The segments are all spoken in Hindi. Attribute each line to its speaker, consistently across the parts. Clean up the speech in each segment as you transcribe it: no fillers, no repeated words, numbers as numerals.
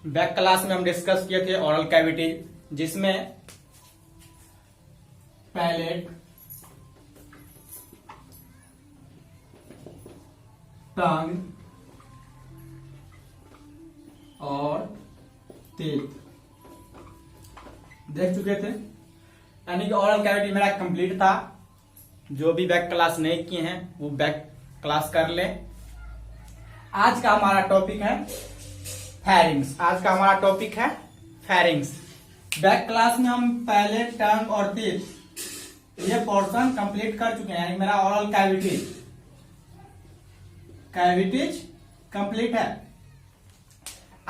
Speaker 1: बैक क्लास में हम डिस्कस किए थे ओरल कैविटी, जिसमें पैलेट, टंग और टीथ देख चुके थे। यानी कि ओरल कैविटी मेरा कंप्लीट था। जो भी बैक क्लास नहीं किए हैं वो बैक क्लास कर ले। आज का हमारा टॉपिक है फेरिंग्स। बैक क्लास में हम पहले टंग और टीथ ये पोर्शन कंप्लीट कर चुके हैं। यानी मेरा ओरल कैविटीज कंप्लीट है।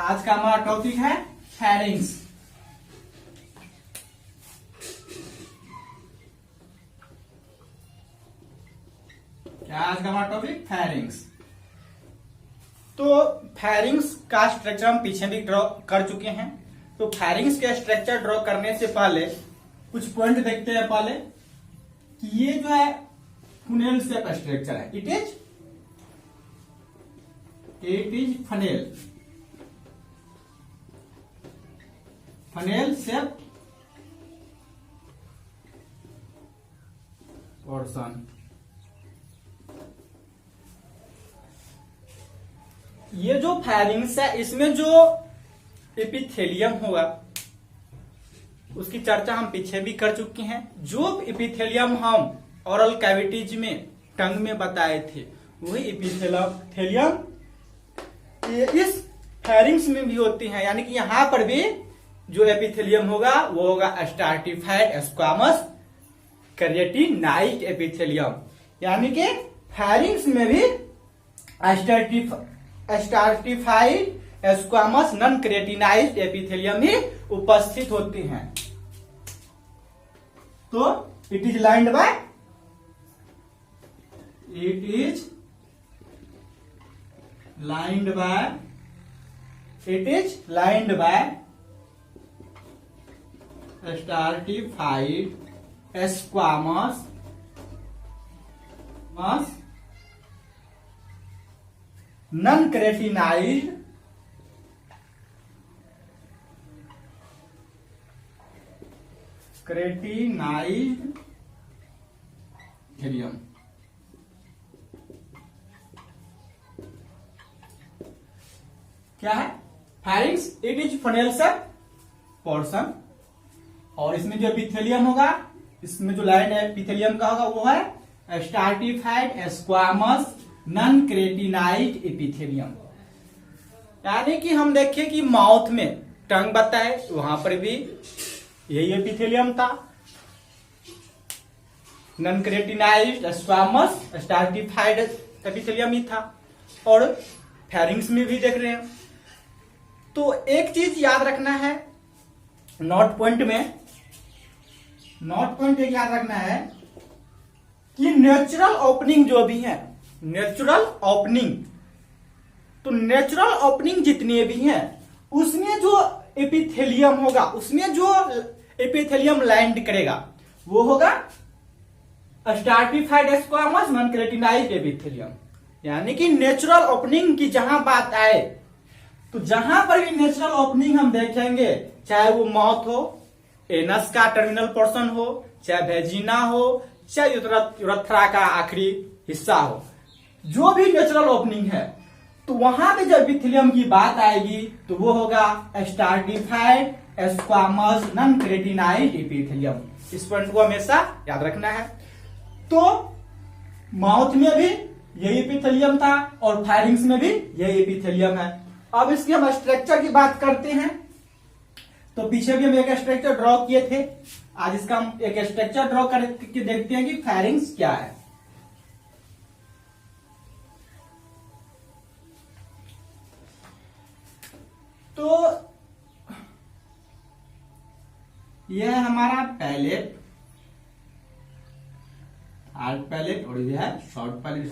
Speaker 1: आज का हमारा टॉपिक है फेरिंग्स। क्या आज का हमारा टॉपिक फेरिंग्स। तो फेरिंग्स का स्ट्रक्चर हम पीछे भी ड्रॉ कर चुके हैं। तो फेरिंग्स के स्ट्रक्चर ड्रॉ करने से पहले कुछ पॉइंट देखते हैं। पहले कि ये जो है फनेल शेप स्ट्रक्चर है। It is funnel shape portion. ये जो फेरिंग्स है इसमें जो एपिथेलियम होगा उसकी चर्चा हम पीछे भी कर चुके हैं। जो एपिथेलियम हम ओरल कैविटीज में टंग में बताए थे वही एपिथेलियम इस फेरिंग्स में भी होती है। यानी कि यहां पर भी जो एपिथेलियम होगा वो होगा स्ट्राटिफाइड स्क्वामस कैरेटिनाइज्ड एपिथेलियम। यानी कि फेरिंग्स में भी stratified squamous non keratinized epithelium ही उपस्थित होती हैं। तो it is lined by stratified squamous non keratinized epithelium. क्या है pharynx? It is funnel shape portion. और इसमें जो एपिथेलियम होगा, इसमें जो लाइन है एपिथेलियम का होगा वो है stratified squamous non keratinized epithelium. यानी कि हम देखें कि माउथ में टंग बताए वहां पर भी यही एपिथेलियम था, नॉन क्रेटिनाइज्ड स्क्वामस स्ट्राटिफाइड एपिथेलियम ही था। और फेरिंग्स में भी देख रहे हैं। तो एक चीज याद रखना है, नोट पॉइंट एक याद रखना है कि नेचुरल ओपनिंग जो भी है, नेचुरल ओपनिंग जितने भी हैं उसमें जो एपिथेलियम होगा, उसमें जो एपिथेलियम लैंड करेगा वो होगा stratified squamous non keratinized epithelium. यानी कि नेचुरल ओपनिंग की जहां बात आए तो जहां पर भी नेचुरल ओपनिंग हम देखेंगे, चाहे वो माउथ हो, एनस का टर्मिनल पोर्शन हो, चाहे वेजिना हो, चाहे यूरेथ्रा का आखिरी हिस्सा हो, जो भी नेचुरल ओपनिंग है तो वहां पे जब एपिथेलियम की बात आएगी तो वो होगा stratified squamous non keratinized epithelium. इस पॉइंट को हमेशा याद रखना है। तो माउथ में भी यही एपिथेलियम था और फेरिंग्स में भी यही एपिथेलियम है। अब इसके हम स्ट्रक्चर की बात करते हैं। तो पीछे भी हम एक स्ट्रक्चर ड्रॉ किए थे। आज इसका हम एक स्ट्रक्चर ड्रॉ करके देखते हैं कि फेरिंग्स क्या है। तो यह है हमारा पैलेट, हार्ड पैलेट, और यह है शॉर्ट पैलेट।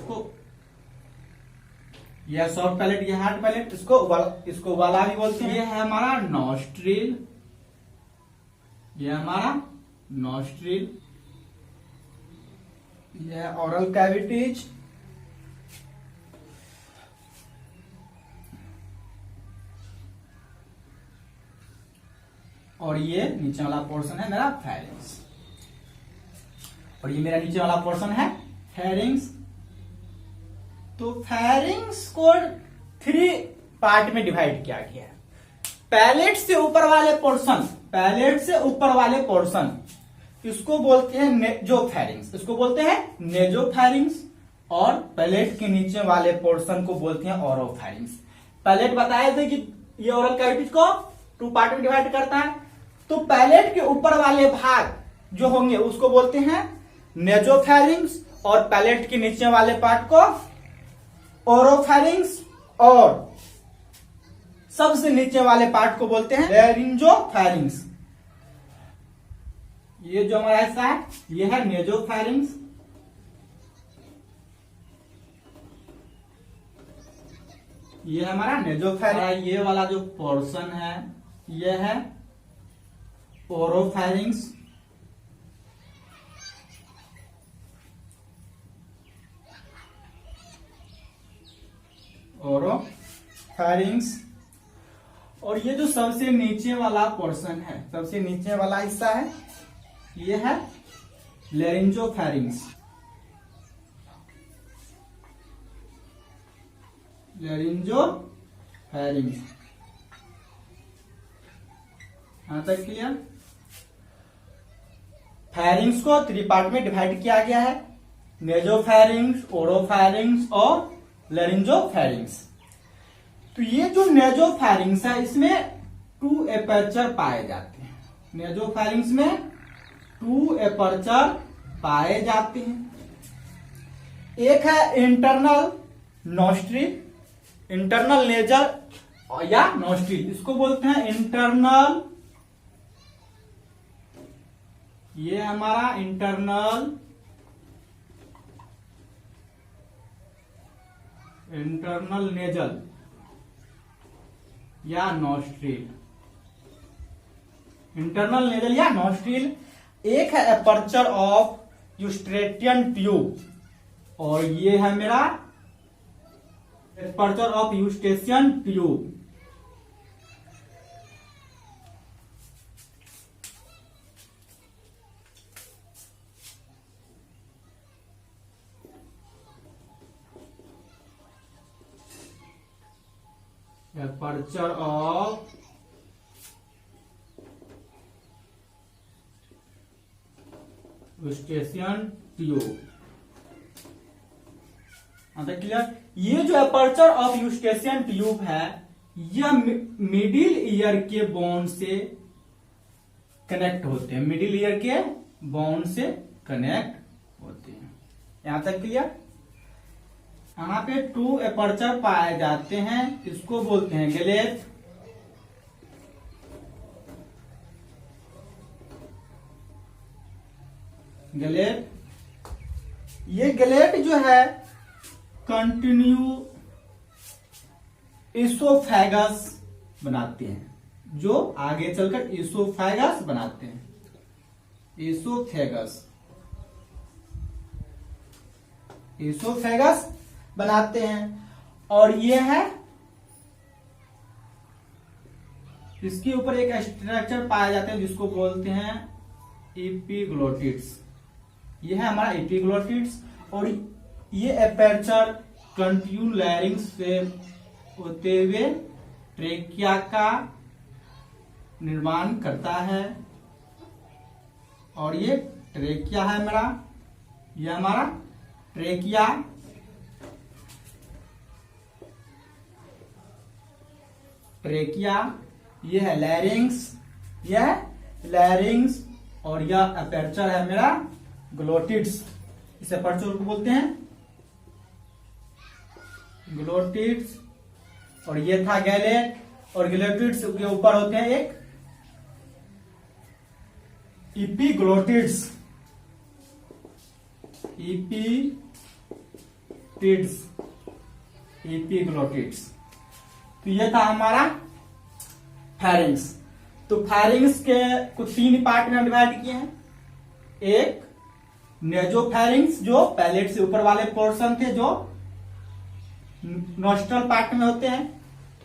Speaker 1: यह शॉर्ट पैलेट, यह हार्ड पैलेट, इसको वाला भी बोलते हैं। यह है हमारा नॉस्ट्रिल, यह हमारा नॉस्ट्रिल, यह ओरल कैविटीज, और ये नीचे वाला पोर्शन है मेरा फेरिंग्स, और ये मेरा नीचे वाला पोर्शन है फेरिंग्स। तो फेरिंग्स को 3 पार्ट में डिवाइड किया गया है। पैलेट से ऊपर वाले पोर्शन, पैलेट से ऊपर वाले पोर्शन इसको बोलते हैं नेजोफैरिंग्स, इसको बोलते हैं नेजोफैरिंग्स, और पैलेट के नीचे वाले पोर्शन को बोलते हैं ओरोफैरिंग्स। पैलेट बताए थे कि ये ओरल कैविटीज को 2 पार्ट में डिवाइड करता है। तो पैलेट के ऊपर वाले भाग जो होंगे उसको बोलते हैं नेजोफैरिंग्स, और पैलेट के नीचे वाले पार्ट को ओरोफैरिंग्स, और सबसे नीचे वाले पार्ट को बोलते हैं लैरिंजोफैरिंग्स। ये जो हमारा हिस्सा है ये है नेजोफैरिंग्स, ये हमारा नेजोफैरिंग्स। ये वाला जो पोर्शन है ये है ओरोफैरिंग्स, ओरोफैरिंग्स। और ये जो सबसे नीचे वाला पोर्शन है, सबसे नीचे वाला हिस्सा है ये है लैरिंजोफैरिंग्स, लैरिंजोफैरिंग्स। यहां तक क्लियर। फैरिंग्स को 3 पार्ट में डिवाइड किया गया है, नेजोफैरिंग्स, ओरोफैरिंग्स और लैरिंजोफैरिंग्स। तो ये जो नेजोफैरिंग्स है इसमें 2 एपर्चर पाए जाते हैं। नेजोफैरिंग्स में 2 एपर्चर पाए जाते हैं। एक है इंटरनल नोस्ट्रिल, इंटरनल नेजर या नोस्ट्रिल, इसको बोलते हैं इंटरनल, ये हमारा इंटरनल नेजल या नोस्ट्रिल, इंटरनल नेजल या नोस्ट्रिल। एक है एपर्चर ऑफ यूस्ट्रेटियन ट्यूब, और ये है मेरा aperture of Eustachian tube. Aperture of Eustachian tube. Clear. ये जो एपर्चर ऑफ यूस्टेशियन ट्यूब है यह मिडिल ईयर के बोन से कनेक्ट होते हैं, मिडिल ईयर के बोन से कनेक्ट होते हैं। यहां तक क्लियर। यहाँ पे 2 एपर्चर पाए जाते हैं, इसको बोलते हैं गैलेट, गैलेट। ये गैलेट जो है कंटिन्यू इसोफेगस बनाते हैं, जो आगे चलकर इसोफेगस बनाते हैं, इसोफेगस, इसोफेगस बनाते हैं। और ये है, इसके ऊपर एक स्ट्रक्चर पाया जाता है जिसको बोलते हैं एपिग्लोटिड्स, ये है हमारा एपिग्लोटिड्स। और ये एपर्चर कंटिन्यू लैरिंग्स से होते हुए ट्रेकिया का निर्माण करता है, और ये ट्रेकिया है मेरा, ये हमारा ट्रेकिया। ट्रेकिया, ये है लैरिंग्स, यह है लैरिंग्स, और यह एपर्चर है मेरा ग्लोटिड्स। इस एपर्चर को बोलते हैं ग्लोटिड्स। और ये था गैलेट, और ग्लोटिड्स के ऊपर होते हैं एक एपिग्लोटिड्स, एपिग्लोटिड्स। तो ये था हमारा फैरिंग्स। तो फैरिंग्स के कुछ 3 पार्ट में डिवाइड किए हैं। एक नेजोफैरिंग्स जो पैलेट से ऊपर वाले पोर्शन थे जो नोस्ट्रल पार्ट में होते हैं,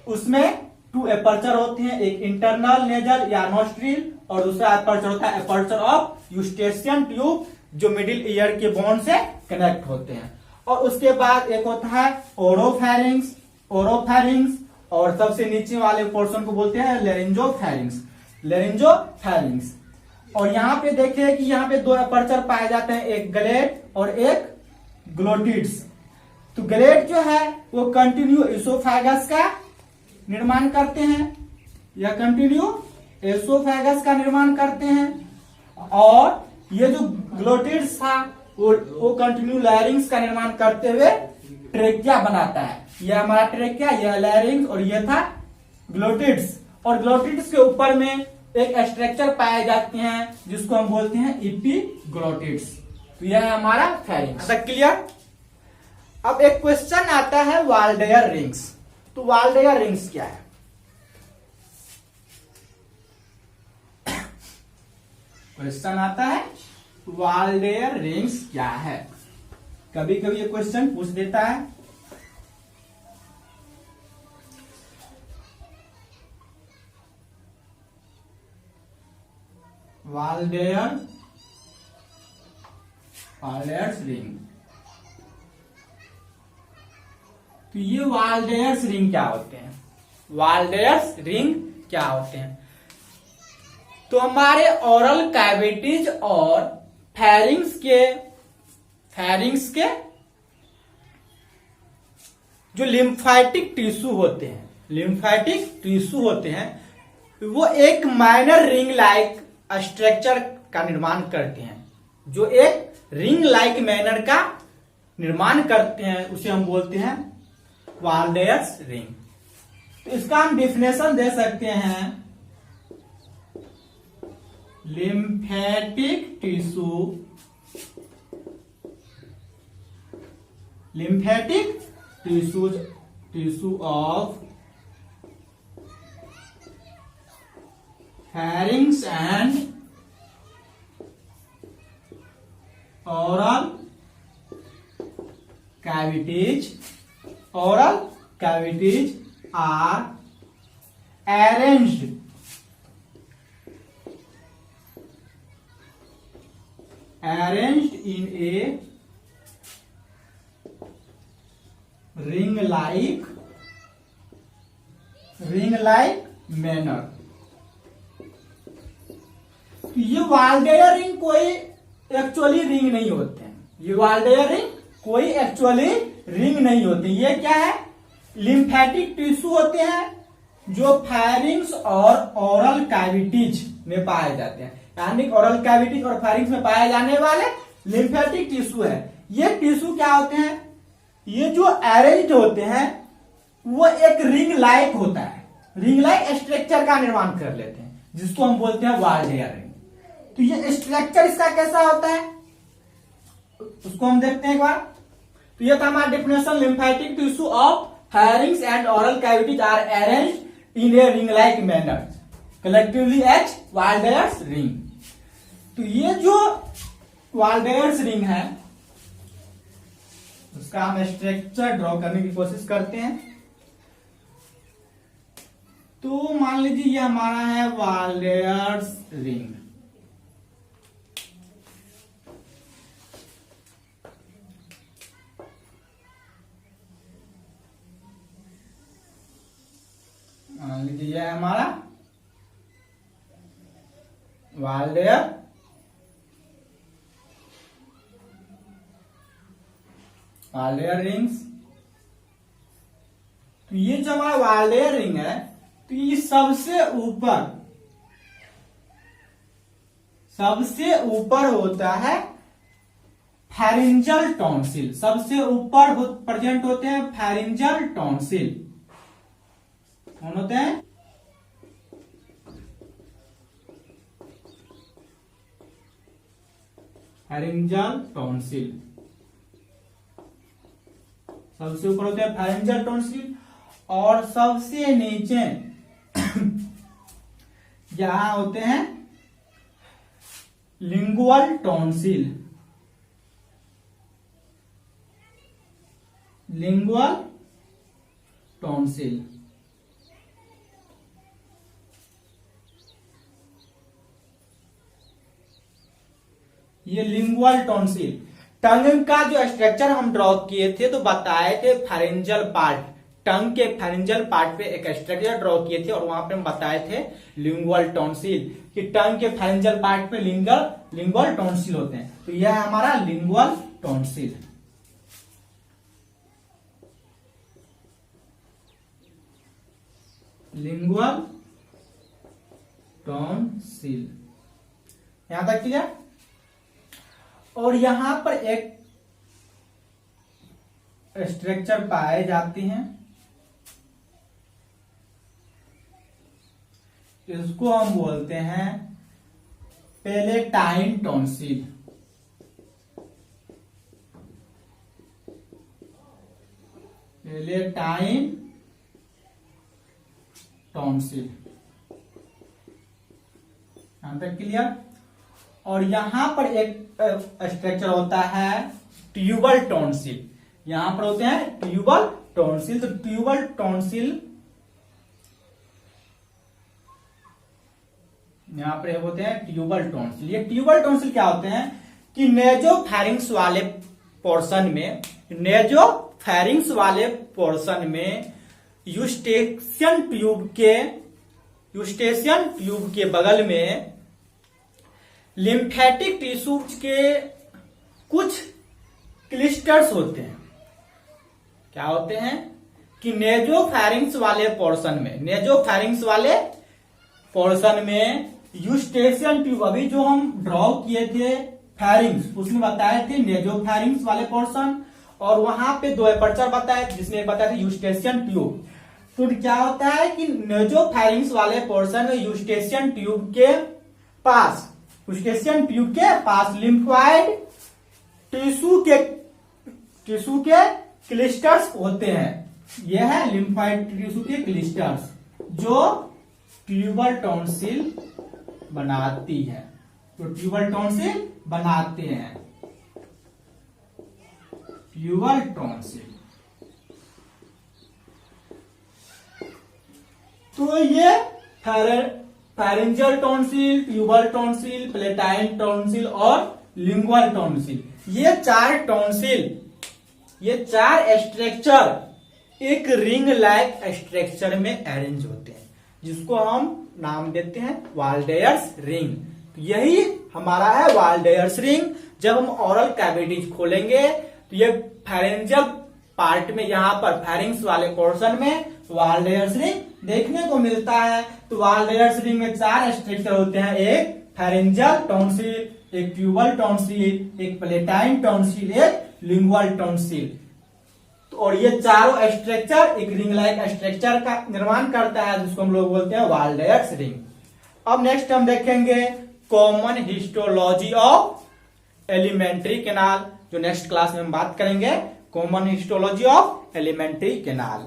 Speaker 1: उसमें टू एपर्चर होते हैं, एक इंटरनल नेजल या नोस्ट्रिल और दूसरा एपर्चर होता है एपर्चर ऑफ यूस्टेशियन ट्यूब जो मिडिल ईयर के बोन से कनेक्ट होते हैं। और उसके बाद एक होता है ओरोफैरिंग्स, ओरोफैरिंग्स और सबसे नीचे वाले पोर्शन को बोलते हैं लेरिंजोफैरिंग्स, लेरिंजोफैरिंग्स। और यहाँ पे देखिए कि यहाँ पे दो एपर्चर पाए जाते हैं, एक ग्लेट और एक ग्लोटिड्स। तो ग्लेट जो है वो कंटिन्यू इसोफेगस का निर्माण करते हैं या कंटिन्यू एसोफेगस का निर्माण करते हैं और ये जो ग्लोटिड्स था वो कंटिन्यू लैरिंग्स का निर्माण करते हुए ट्रेकिया बनाता है। यह हमारा ट्रेकिया, यह लैरिंग्स और यह था ग्लोटिड्स। और ग्लोटिड्स के ऊपर में एक स्ट्रक्चर पाए जाते हैं जिसको हम बोलते हैं इपीग्लोटिड्स। तो यह है हमारा फेरिंग्स। क्लियर? अब एक क्वेश्चन आता है वाल्डेयर रिंग्स। तो वाल्डेयर रिंग्स क्या है? क्वेश्चन आता है वाल्डेयर रिंग्स क्या है? कभी कभी ये क्वेश्चन पूछ देता है। Waldeyer ring. तो ये वाल्डेयर्स रिंग क्या होते हैं? वाल्डेयर्स रिंग क्या होते हैं? तो हमारे ओरल कैविटीज और फेरिंग्स के जो लिम्फेटिक टिश्यू होते हैं, वो एक माइनर रिंग लाइक स्ट्रक्चर का निर्माण करते हैं। जो एक रिंग लाइक मैनर का निर्माण करते हैं उसे हम बोलते हैं वाल्डेयर्स रिंग। तो इसका हम डिफिनेशन दे सकते हैं, lymphatic tissue of pharynx and oral cavities are arranged in a ring like manner। ये वाल्डेयर रिंग कोई एक्चुअली रिंग नहीं होते हैं। ये वाल्डेयर रिंग कोई एक्चुअली रिंग नहीं होते। ये क्या है? लिम्फेटिक टिश्यू होते हैं जो फेरिंग्स और ओरल कैविटीज में पाए जाते हैं। यानी ओरल कैविटीज और फेरिंग्स में पाए जाने वाले लिम्फेटिक टिश्यू है। ये टिश्यू क्या होते हैं? ये जो अरेंज्ड होते हैं वो एक रिंग लाइक होता है, रिंग लाइक स्ट्रक्चर का निर्माण कर लेते हैं जिसको हम बोलते हैं वाल्डेयर रिंग। तो ये स्ट्रक्चर इसका कैसा होता है उसको हम देखते हैं एक बार। तो ये था हमारा definition, lymphatic tissue of pharynx and oral cavities are arranged in a ring like manner collectively as Waldeyer's ring. तो ये जो वाल्डेयर्स रिंग है उसका हम स्ट्रक्चर ड्रॉ करने की कोशिश करते हैं। तो मान लीजिए ये हमारा है वाल्डेयर्स रिंग। मान लीजिए यह है हमारा वाल्डेयर रिंग्स। तो ये जो हमारा वाल्डेयर रिंग है तो ये सबसे ऊपर होता है फेरिंजियल टॉन्सिल। सबसे ऊपर प्रेजेंट होते हैं फेरिंजियल टॉन्सिल। कौन होते हैं? Pharyngeal tonsil. सबसे ऊपर होते हैं फेरिंजियल टॉन्सिल और सबसे नीचे यहां होते हैं लिंगुअल टॉन्सिल। Lingual tonsil. ये लिंगुअल टॉन्सिल। टंग का जो स्ट्रक्चर हम ड्रॉ किए थे तो बताए थे फेरेंजियल पार्ट, टंग के फेरेंजियल पार्ट पे एक स्ट्रक्चर ड्रॉ किए थे और वहां पे हम बताए थे लिंगुअल टॉन्सिल कि टंग के फेरेंजियल पार्ट पे लिंगुअल टॉन्सिल होते हैं। तो यह है हमारा लिंगुअल टॉन्सिल। लिंगुअल टॉन्सिल, यहां तक क्लियर। और यहां पर एक स्ट्रक्चर पाए जाते हैं, इसको हम बोलते हैं पैलेटाइन टॉन्सिल। पैलेटाइन टॉन्सिल, यहां तक क्लियर। और यहां पर एक स्ट्रक्चर होता है ट्यूबल टॉन्सिल, यहां पर होते हैं ट्यूबल टॉन्सिल। तो ट्यूबल टॉन्सिल यहां पर होते हैं ट्यूबल टॉन्सिल। ये ट्यूबल टॉन्सिल क्या होते हैं कि नेजोफैरिंग्स वाले पोर्शन में, नेजोफैरिंग्स वाले पोर्शन में यूस्टेशियन ट्यूब के बगल में लिम्फेटिक टिश्यूज के कुछ क्लिस्टर्स होते हैं। क्या होते हैं कि नेजोफैरिंग्स वाले पोर्शन में यूस्टेशियन ट्यूब, अभी जो हम ड्रॉ किए थे फैरिंग्स, उसमें बताए थे नेजोफैरिंग्स वाले पोर्शन, और वहां पे दो एपर्चर बताए जिसमें बताया था यूस्टेशियन ट्यूब। तो क्या होता है कि नेजोफैरिंग्स वाले पोर्शन में यूस्टेशियन ट्यूब के पास लिम्फोइड टिश्यू के क्लिस्टर्स होते हैं। यह है लिम्फोइड टिश्यू के क्लिस्टर्स जो ट्यूबल टॉन्सिल बनाती है, तो ट्यूबल टॉन्सिल बनाते हैं। ट्यूबल टॉन्सिल, तो ये pharyngeal tonsil, tubal tonsil, palatine tonsil और लिंगुअल टॉन्सिल, ये चार स्ट्रक्चर एक रिंग लाइक स्ट्रक्चर में अरेंज होते हैं, जिसको हम नाम देते हैं वाल्डेयर्स रिंग। तो यही हमारा है वाल्डेयर्स रिंग। जब हम ओरल कैविटीज खोलेंगे तो ये फेरेंजियल पार्ट में, यहां पर फेरिंग्स वाले पोर्शन में वाल्डेयर्स रिंग देखने को मिलता है। तो वाल्डेयर्स रिंग में चार स्ट्रक्चर होते हैं, एक फेरेंजियल टॉन्सिल, एक ट्यूबल टॉन्सिल, एक पैलेटाइन टॉन्सिल, एक लिंगुअल टॉन्सिल। तो और ये चारों स्ट्रक्चर एक रिंग लाइक स्ट्रक्चर का निर्माण करता है, जिसको हम लोग बोलते हैं वाल्डेयर्स रिंग। अब नेक्स्ट हम देखेंगे common histology of alimentary canal, जो नेक्स्ट क्लास में हम बात करेंगे common histology of alimentary canal.